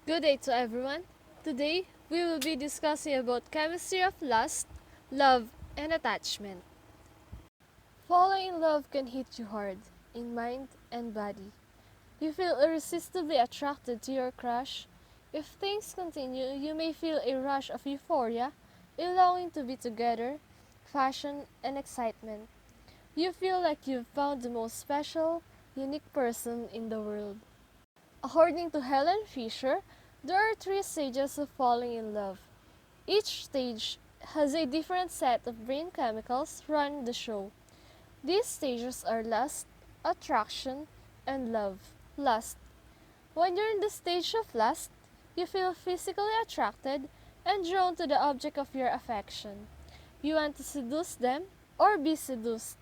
Good day to everyone. Today, we will be discussing about chemistry of lust, love, and attachment. Falling in love can hit you hard, in mind and body. You feel irresistibly attracted to your crush. If things continue, you may feel a rush of euphoria, a longing to be together, passion, and excitement. You feel like you've found the most special, unique person in the world. According to Helen Fisher, there are three stages of falling in love. Each stage has a different set of brain chemicals run the show. These stages are lust, attraction, and love. Lust. When you're in the stage of lust, you feel physically attracted and drawn to the object of your affection. You want to seduce them or be seduced.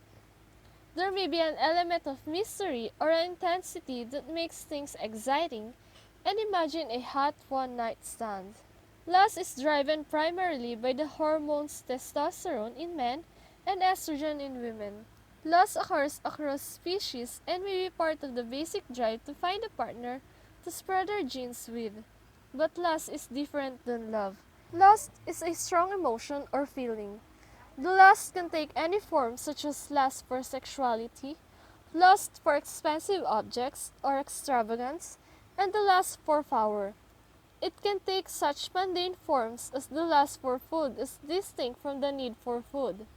There may be an element of mystery or intensity that makes things exciting, and imagine a hot one-night stand. Lust is driven primarily by the hormones testosterone in men and estrogen in women. Lust occurs across species and may be part of the basic drive to find a partner to spread our genes with. But lust is different than love. Lust is a strong emotion or feeling. The lust can take any form, such as lust for sexuality, lust for expensive objects or extravagance, and the lust for power. It can take such mundane forms as the lust for food is distinct from the need for food.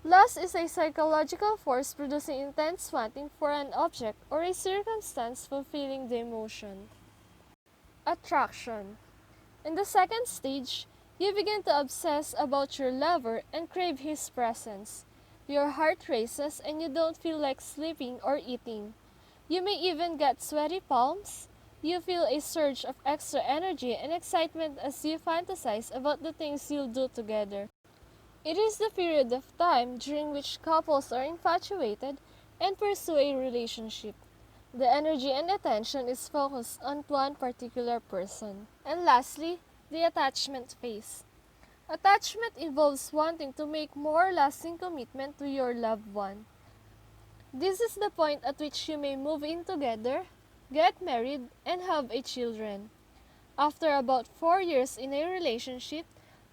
Lust is a psychological force producing intense wanting for an object or a circumstance fulfilling the emotion. Attraction. In the second stage, you begin to obsess about your lover and crave his presence. Your heart races and you don't feel like sleeping or eating. You may even get sweaty palms. You feel a surge of extra energy and excitement as you fantasize about the things you'll do together. It is the period of time during which couples are infatuated and pursue a relationship. The energy and attention is focused on one particular person. And lastly, the attachment phase. Attachment involves wanting to make more lasting commitment to your loved one. This is the point at which you may move in together, get married, and have a children. After about 4 years in a relationship,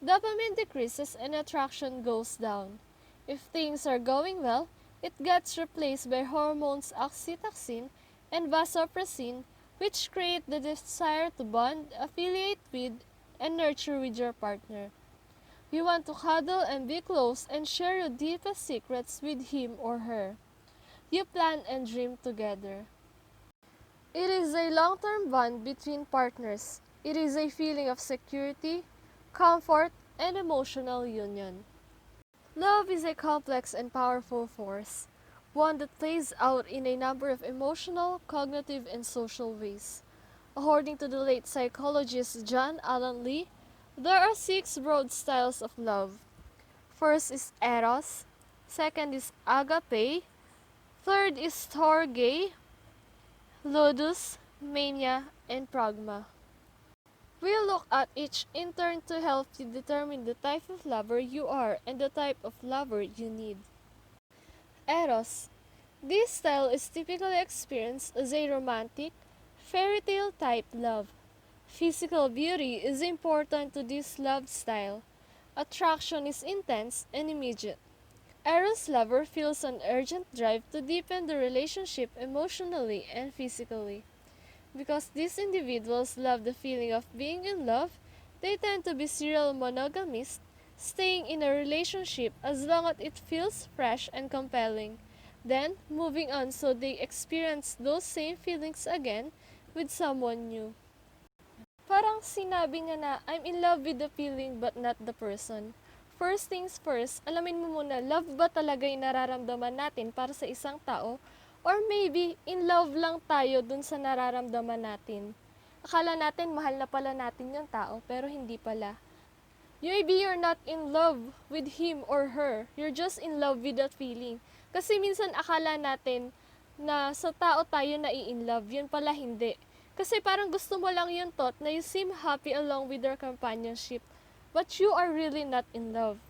dopamine decreases and attraction goes down. If things are going well, it gets replaced by hormones oxytocin and vasopressin, which create the desire to bond, affiliate with, and nurture with your partner. You want to cuddle and be close and share your deepest secrets with him or her. You plan and dream together. It is a long-term bond between partners. It is a feeling of security, comfort, and emotional union. Love is a complex and powerful force, one that plays out in a number of emotional, cognitive, and social ways. According to the late psychologist John Allen Lee, there are 6 broad styles of love. First is eros, second is agape, third is storge, ludus, mania, and pragma. We'll look at each in turn to help you determine the type of lover you are and the type of lover you need. Eros. This style is typically experienced as a romantic, fairy tale type love. Physical beauty is important to this love style. Attraction is intense and immediate. Eros lover feels an urgent drive to deepen the relationship emotionally and physically. Because these individuals love the feeling of being in love, they tend to be serial monogamists, staying in a relationship as long as it feels fresh and compelling, then moving on so they experience those same feelings again with someone new. Parang sinabi niya na, I'm in love with the feeling but not the person. First things first, alamin mo muna, love ba talaga yung nararamdaman natin para sa isang tao? Or maybe, in love lang tayo dun sa nararamdaman natin. Akala natin, mahal na pala natin yung tao, pero hindi pala. Maybe you're not in love with him or her. You're just in love with that feeling. Kasi minsan akala natin na sa tao tayo in love, yun pala hindi. Kasi parang gusto mo lang yung thought na you seem happy along with their companionship, but you are really not in love.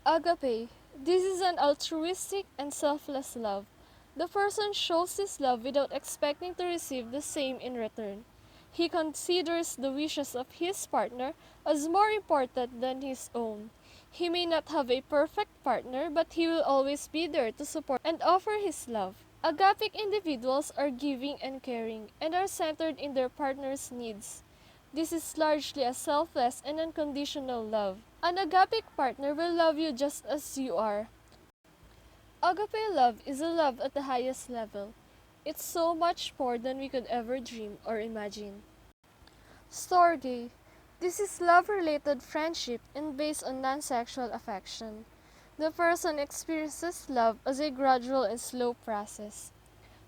Agape. This is an altruistic and selfless love. The person shows his love without expecting to receive the same in return. He considers the wishes of his partner as more important than his own. He may not have a perfect partner, but he will always be there to support and offer his love. Agapic individuals are giving and caring and are centered in their partner's needs. This is largely a selfless and unconditional love. An agapic partner will love you just as you are. Agape love is a love at the highest level. It's so much more than we could ever dream or imagine. Storge. This is love-related friendship and based on non-sexual affection. The person experiences love as a gradual and slow process.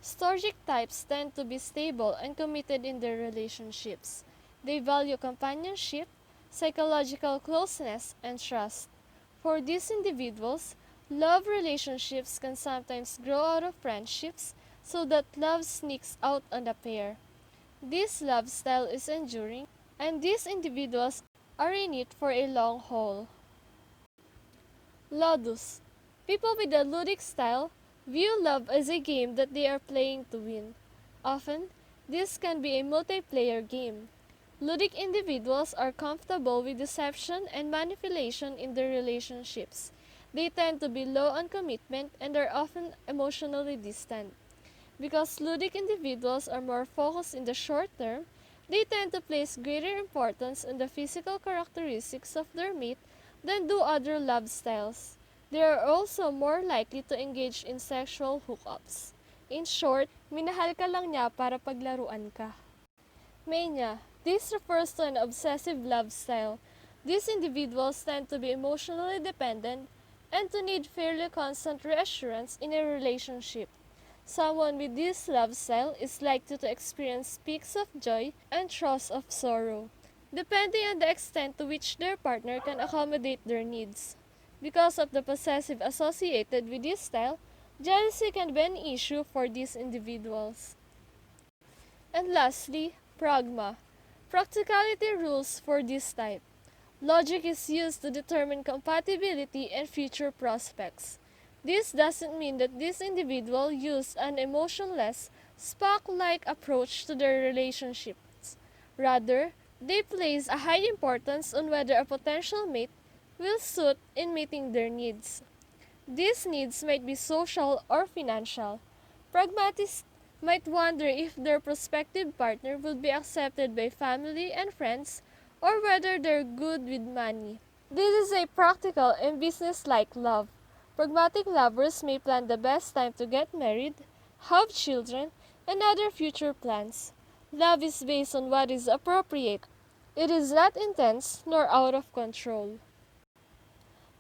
Storgic types tend to be stable and committed in their relationships. They value companionship, psychological closeness, and trust. For these individuals, love relationships can sometimes grow out of friendships so that love sneaks out on the pair. This love style is enduring, and these individuals are in it for a long haul. Ludus. People with a ludic style view love as a game that they are playing to win. Often, this can be a multiplayer game. Ludic individuals are comfortable with deception and manipulation in their relationships. They tend to be low on commitment and are often emotionally distant. Because ludic individuals are more focused in the short term, they tend to place greater importance on the physical characteristics of their mate than do other love styles. They are also more likely to engage in sexual hookups. In short, minahal ka lang niya para paglaruan ka. Mania. This refers to an obsessive love style. These individuals tend to be emotionally dependent and to need fairly constant reassurance in a relationship. Someone with this love style is likely to experience peaks of joy and troughs of sorrow, depending on the extent to which their partner can accommodate their needs. Because of the possessive associated with this style, jealousy can be an issue for these individuals. And lastly, pragma. Practicality rules for this type. Logic is used to determine compatibility and future prospects. This doesn't mean that this individual use an emotionless, Spock-like approach to their relationships. Rather, they place a high importance on whether a potential mate will suit in meeting their needs. These needs might be social or financial. Pragmatists might wonder if their prospective partner will be accepted by family and friends or whether they're good with money. This is a practical and business-like love. Pragmatic lovers may plan the best time to get married, have children, and other future plans. Love is based on what is appropriate. It is not intense nor out of control.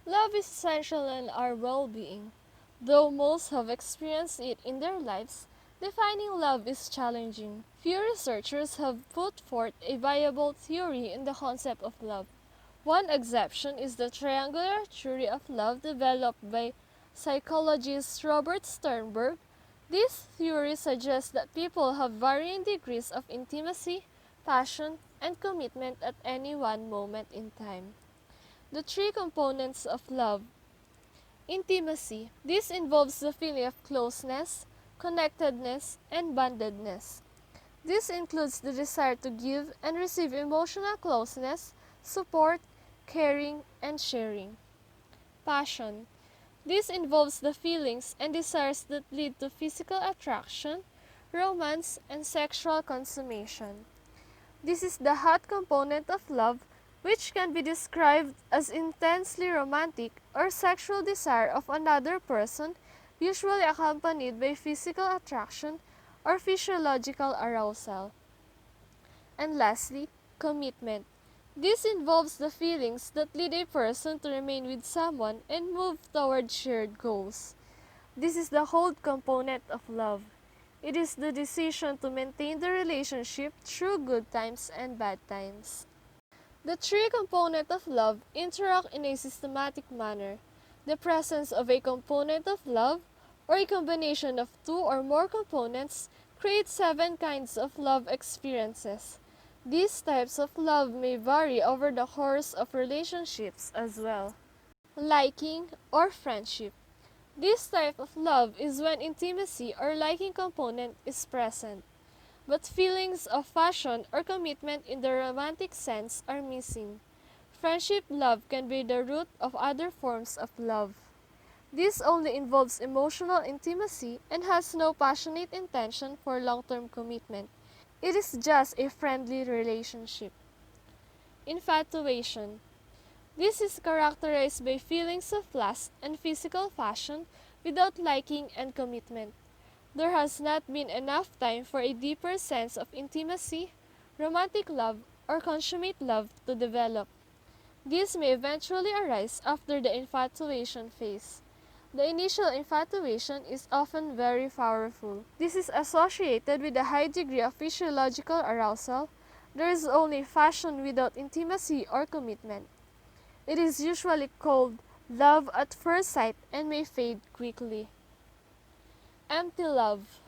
Love is essential in our well-being. Though most have experienced it in their lives, defining love is challenging. Few researchers have put forth a viable theory in the concept of love. One exception is the triangular theory of love developed by psychologist Robert Sternberg. This theory suggests that people have varying degrees of intimacy, passion, and commitment at any one moment in time. The three components of love. Intimacy. This involves the feeling of closeness, connectedness, and bondedness. This includes the desire to give and receive emotional closeness, support, caring, and sharing. Passion. This involves the feelings and desires that lead to physical attraction, romance, and sexual consummation. This is the hot component of love, which can be described as intensely romantic or sexual desire of another person, usually accompanied by physical attraction or physiological arousal. And lastly, commitment. This involves the feelings that lead a person to remain with someone and move toward shared goals. This is the hold component of love. It is the decision to maintain the relationship through good times and bad times. The three components of love interact in a systematic manner. The presence of a component of love, or a combination of two or more components, creates 7 kinds of love experiences. These types of love may vary over the course of relationships as well. Liking or friendship. This type of love is when intimacy or liking component is present. but feelings of passion or commitment in the romantic sense are missing. Friendship love can be the root of other forms of love. This only involves emotional intimacy and has no passionate intention for long-term commitment. It is just a friendly relationship. Infatuation. This is characterized by feelings of lust and physical passion without liking and commitment. There has not been enough time for a deeper sense of intimacy, romantic love, or consummate love to develop. This may eventually arise after the infatuation phase. The initial infatuation is often very powerful. This is associated with a high degree of physiological arousal. There is only passion without intimacy or commitment. It is usually called love at first sight and may fade quickly. Empty love.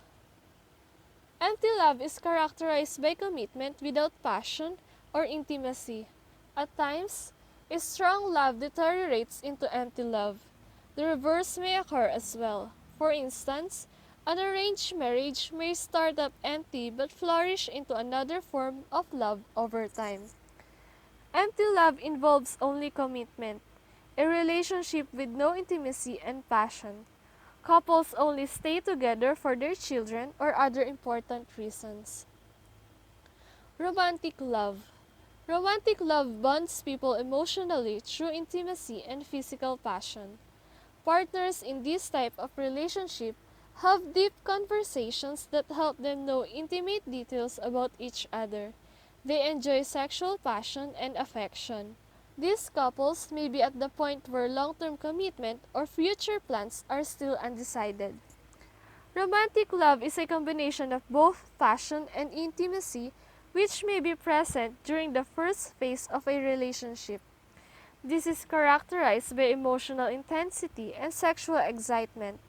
Empty love is characterized by commitment without passion or intimacy. At times, a strong love deteriorates into empty love. The reverse may occur as well. For instance, an arranged marriage may start up empty but flourish into another form of love over time. Empty love involves only commitment, a relationship with no intimacy and passion. Couples only stay together for their children or other important reasons. Romantic love. Romantic love bonds people emotionally through intimacy and physical passion. Partners in this type of relationship have deep conversations that help them know intimate details about each other. They enjoy sexual passion and affection. These couples may be at the point where long-term commitment or future plans are still undecided. Romantic love is a combination of both passion and intimacy which may be present during the first phase of a relationship. This is characterized by emotional intensity and sexual excitement.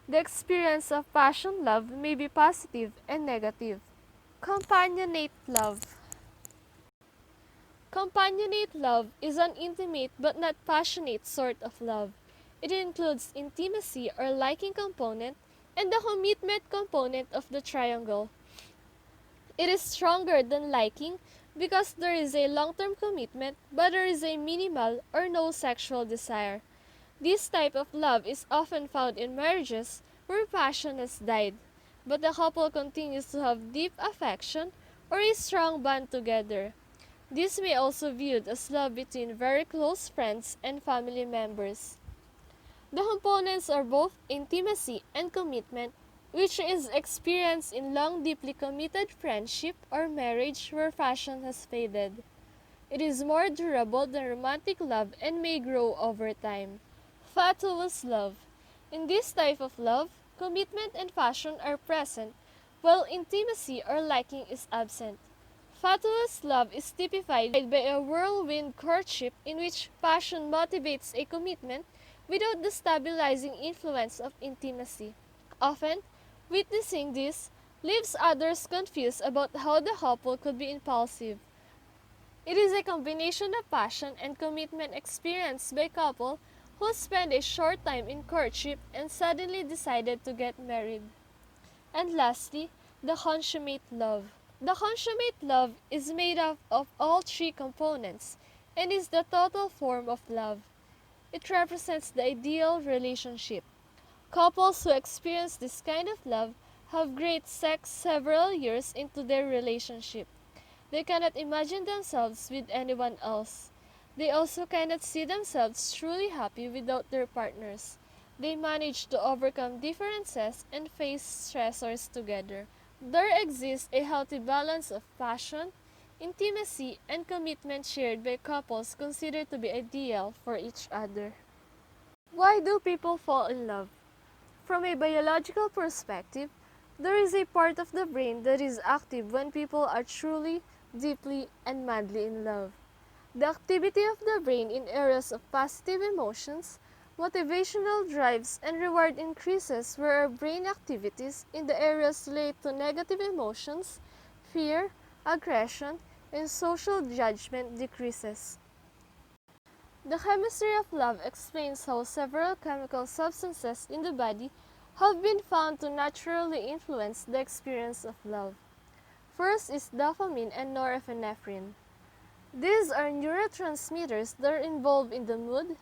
The experience of passion love may be positive and negative. Companionate love. Companionate love is an intimate but not passionate sort of love. It includes intimacy or liking component and the commitment component of the triangle. It is stronger than liking because there is a long-term commitment but there is a minimal or no sexual desire. This type of love is often found in marriages where passion has died, but the couple continues to have deep affection or a strong bond together. This may also be viewed as love between very close friends and family members. The components are both intimacy and commitment, which is experienced in long deeply committed friendship or marriage where passion has faded. It is more durable than romantic love and may grow over time. Fatuous love. In this type of love, commitment and passion are present, while intimacy or liking is absent. Fatuous love is typified by a whirlwind courtship in which passion motivates a commitment without the stabilizing influence of intimacy. Often, witnessing this leaves others confused about how the couple could be impulsive. It is a combination of passion and commitment experienced by couple who spend a short time in courtship and suddenly decided to get married. And lastly, the consummate love. The consummate love is made up of all three components and is the total form of love. It represents the ideal relationship. Couples who experience this kind of love have great sex several years into their relationship. They cannot imagine themselves with anyone else. They also cannot see themselves truly happy without their partners. They manage to overcome differences and face stressors together. There exists a healthy balance of passion, intimacy, and commitment shared by couples considered to be ideal for each other. Why do people fall in love? From a biological perspective, there is a part of the brain that is active when people are truly, deeply, and madly in love. The activity of the brain in areas of positive emotions, motivational drives, and reward increases where our brain activities in the areas related to negative emotions, fear, aggression, and social judgment decreases. The chemistry of love explains how several chemical substances in the body have been found to naturally influence the experience of love. First is dopamine and norepinephrine. These are neurotransmitters that are involved in the mood,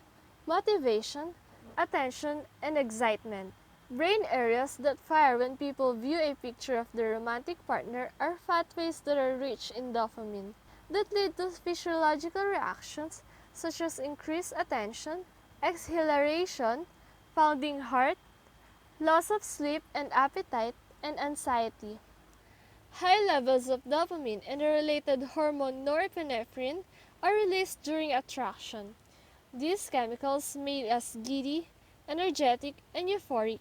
motivation, attention, and excitement. Brain areas that fire when people view a picture of their romantic partner are pathways that are rich in dopamine, that lead to physiological reactions such as increased attention, exhilaration, pounding heart, loss of sleep and appetite, and anxiety. High levels of dopamine and the related hormone norepinephrine are released during attraction. These chemicals make us giddy, energetic, and euphoric,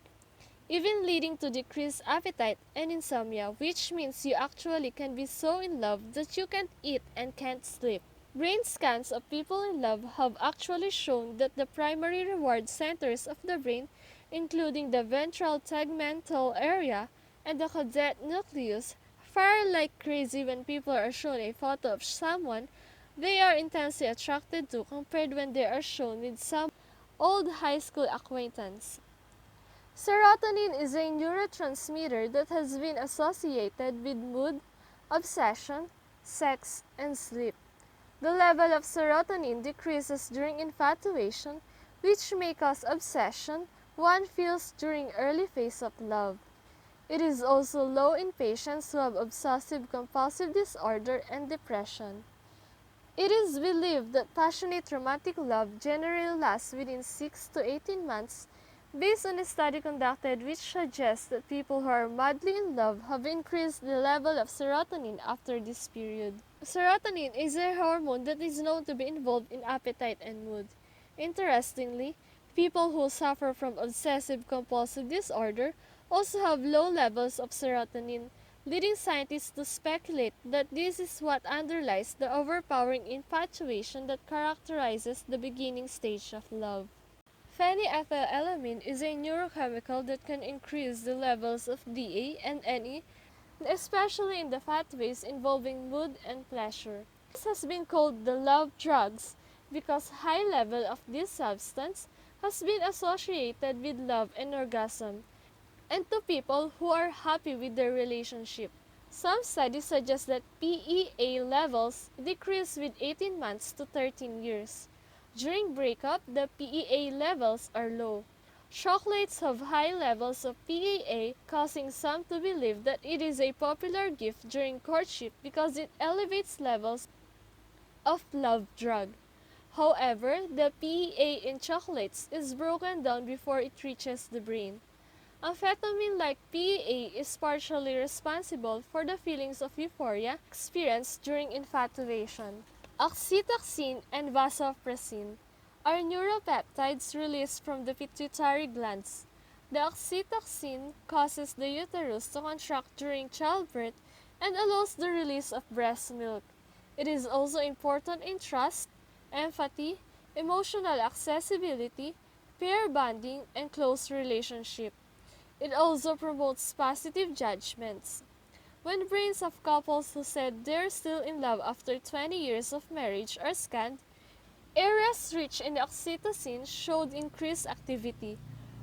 even leading to decreased appetite and insomnia, which means you actually can be so in love that you can't eat and can't sleep. Brain scans of people in love have actually shown that the primary reward centers of the brain, including the ventral tegmental area and the caudate nucleus, fire like crazy when people are shown a photo of someone they are intensely attracted to compared when they are shown with some old high school acquaintance. Serotonin is a neurotransmitter that has been associated with mood, obsession, sex, and sleep. The level of serotonin decreases during infatuation, which may cause obsession one feels during early phase of love. It is also low in patients who have obsessive compulsive disorder and depression. It is believed that passionate romantic love generally lasts within 6 to 18 months, based on a study conducted which suggests that people who are madly in love have increased the level of serotonin after this period. Serotonin is a hormone that is known to be involved in appetite and mood. Interestingly, people who suffer from obsessive compulsive disorder also have low levels of serotonin, leading scientists to speculate that this is what underlies the overpowering infatuation that characterizes the beginning stage of love. Phenylethylamine is a neurochemical that can increase the levels of DA and NE, especially in the pathways involving mood and pleasure. This has been called the love drugs because high level of this substance has been associated with love and orgasm, and to people who are happy with their relationship. Some studies suggest that PEA levels decrease with 18 months to 13 years. During breakup, the PEA levels are low. Chocolates have high levels of PEA, causing some to believe that it is a popular gift during courtship because it elevates levels of love drug. However, the PEA in chocolates is broken down before it reaches the brain. Amphetamine-like PEA is partially responsible for the feelings of euphoria experienced during infatuation. Oxytocin and vasopressin are neuropeptides released from the pituitary glands. The oxytocin causes the uterus to contract during childbirth and allows the release of breast milk. It is also important in trust, empathy, emotional accessibility, pair bonding, and close relationship. It also promotes positive judgments. When brains of couples who said they're still in love after 20 years of marriage are scanned, areas rich in oxytocin showed increased activity.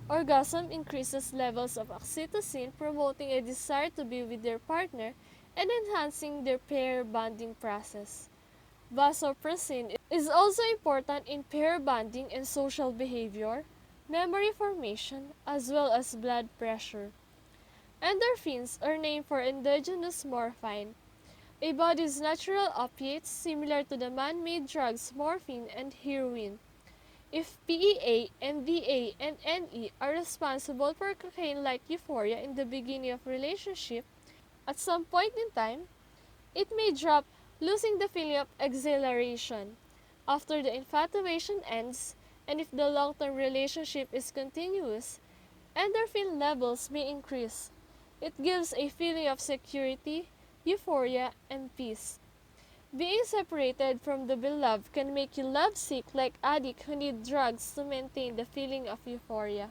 Orgasm increases levels of oxytocin, promoting a desire to be with their partner and enhancing their pair bonding process. Vasopressin is also important in pair bonding and social behavior, memory formation, as well as blood pressure. Endorphins are named for endogenous morphine, a body's natural opiates similar to the man-made drugs morphine and heroin. If PEA, NDA, and NE are responsible for cocaine-like euphoria in the beginning of relationship, at some point in time, it may drop, losing the feeling of exhilaration. After the infatuation ends, and if the long-term relationship is continuous, endorphin levels may increase. It gives a feeling of security, euphoria, and peace. Being separated from the beloved can make you lovesick like addicts who need drugs to maintain the feeling of euphoria.